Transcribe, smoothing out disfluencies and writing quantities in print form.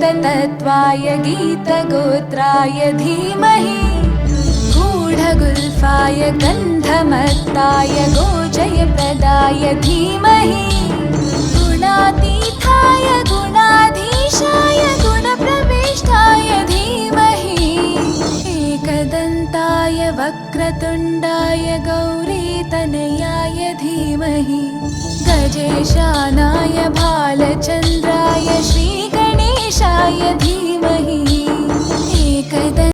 गूढतत्त्वाय गीतगोत्राय धीमहि गूढगुल्फाय गन्धमत्ताय गोजयप्रदाय धीमहि गुणातीताय गुणाधीशाय गुणप्रविष्टाय धीमहि एकदन्ताय वक्रतुण्डाय गौरीतनयाय धीमहि गजेशानाय भालचन्द्राय श्रीगणेशाय धीमहि एकदन्ताय